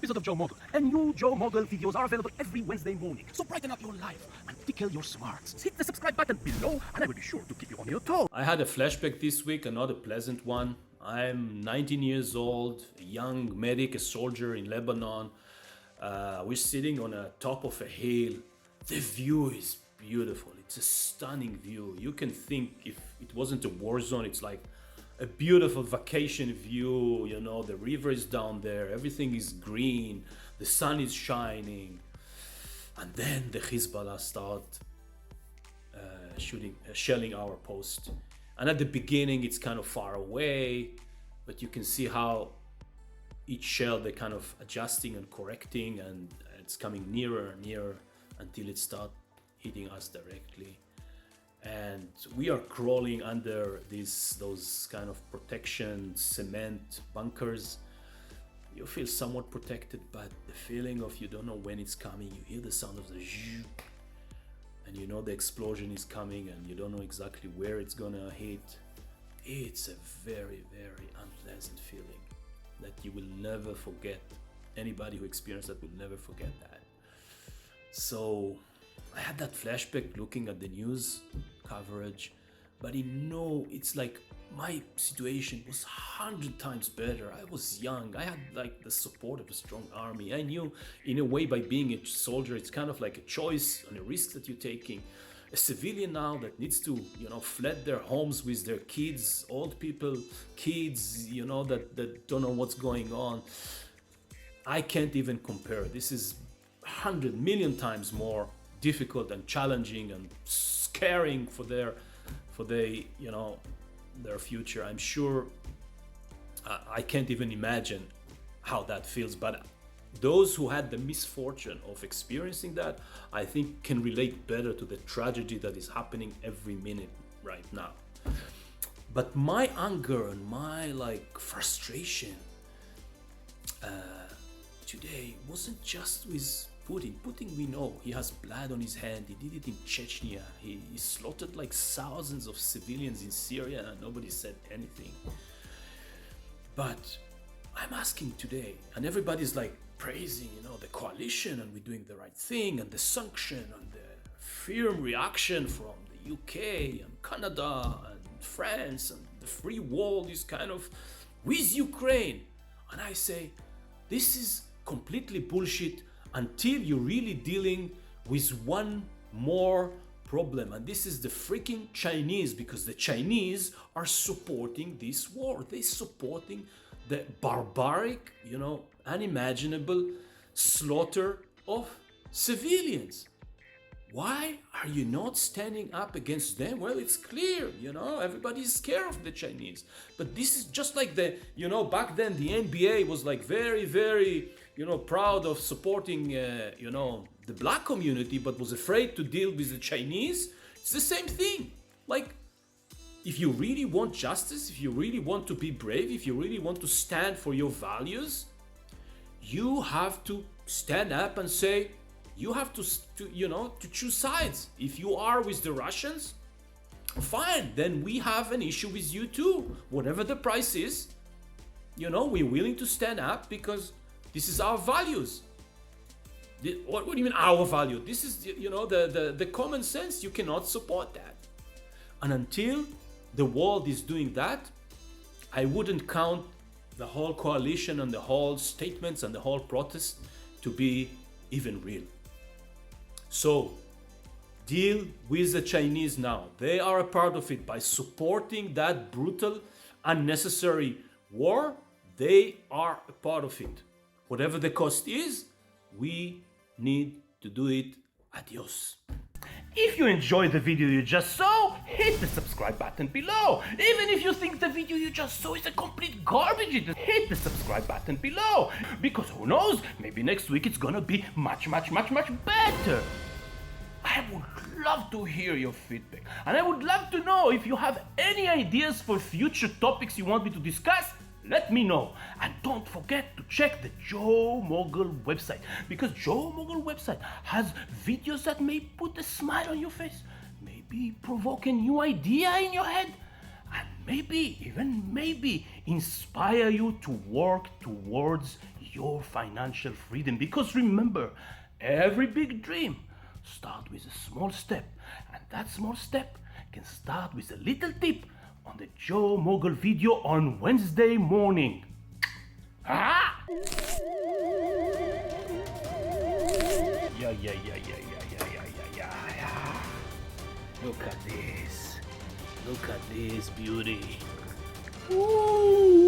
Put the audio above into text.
episode of Joe Mogul. And new Joe Mogul videos are available every Wednesday morning. So brighten up your life and tickle your smarts. Hit the subscribe button below and I will be sure to keep you on your toes. I had a flashback this week, a not a pleasant one. I'm 19 years old, a young medic, a soldier in Lebanon. We're sitting on the top of a hill. The view is beautiful. It's a stunning view. You can think if it wasn't a war zone, it's like a beautiful vacation view. You know, the river is down there, everything is green, the sun is shining. And then the Hezbollah start shelling our post. And at the beginning, it's kind of far away, but you can see how each shell they're kind of adjusting and correcting, and it's coming nearer and nearer until it starts hitting us directly. And we are crawling under those kind of protection cement bunkers. You feel somewhat protected, but the feeling of you don't know when it's coming. You hear the sound of the zhoo, and you know the explosion is coming, and you don't know exactly where it's gonna hit. It's a very, very unpleasant feeling that you will never forget. Anybody who experienced that will never forget that. So I had that flashback looking at the news coverage, but it's like my situation was 100 times better. I was young. I had like the support of a strong army. I knew in a way by being a soldier, it's kind of like a choice and a risk that you're taking. A civilian now that needs to, fled their homes with their kids, old people, kids, that don't know what's going on. I can't even compare. This is 100 million times more difficult and challenging and scaring for their future. I'm sure I can't even imagine how that feels, but those who had the misfortune of experiencing that, I think, can relate better to the tragedy that is happening every minute right now. But my anger and my frustration today wasn't just with Putin. Putin, we know he has blood on his hand. He did it in Chechnya. He slaughtered thousands of civilians in Syria and nobody said anything. But I'm asking today, and everybody's praising, the coalition, and we're doing the right thing, and the sanction, and the firm reaction from the UK and Canada and France, and the free world is kind of with Ukraine. And I say, this is completely bullshit until you're really dealing with one more problem, and this is the freaking Chinese, because the Chinese are supporting this war. They're supporting the barbaric, unimaginable slaughter of civilians. Why are you not standing up against them? Well, it's clear, everybody's scared of the Chinese. But this is just like back then the NBA was very, very, proud of supporting, the black community, but was afraid to deal with the Chinese. It's the same thing. If you really want justice, if you really want to be brave, if you really want to stand for your values, you have to stand up and say, you have to choose sides. If you are with the Russians, fine, then we have an issue with you too. Whatever the price is, we're willing to stand up because this is our values. What do you mean our value? This is, the common sense. You cannot support that. And until the world is doing that, I wouldn't count the whole coalition and the whole statements and the whole protest to be even real. So deal with the Chinese now. They are a part of it. By supporting that brutal, unnecessary war, they are a part of it. Whatever the cost is, we need to do it. Adios. If you enjoyed the video you just saw, hit the subscribe button below. Even if you think the video you just saw is a complete garbage, hit the subscribe button below. Because who knows, maybe next week it's gonna be much, much, much, much better. I would love to hear your feedback. And I would love to know if you have any ideas for future topics you want me to discuss. Let me know. And don't forget to check the Joe Mogul website, because Joe Mogul website has videos that may put a smile on your face, maybe provoke a new idea in your head, and maybe inspire you to work towards your financial freedom. Because remember, every big dream starts with a small step, and that small step can start with a little tip on the Joe Mogul video on Wednesday morning. Ah! Yeah. Look at this. Look at this beauty. Ooh.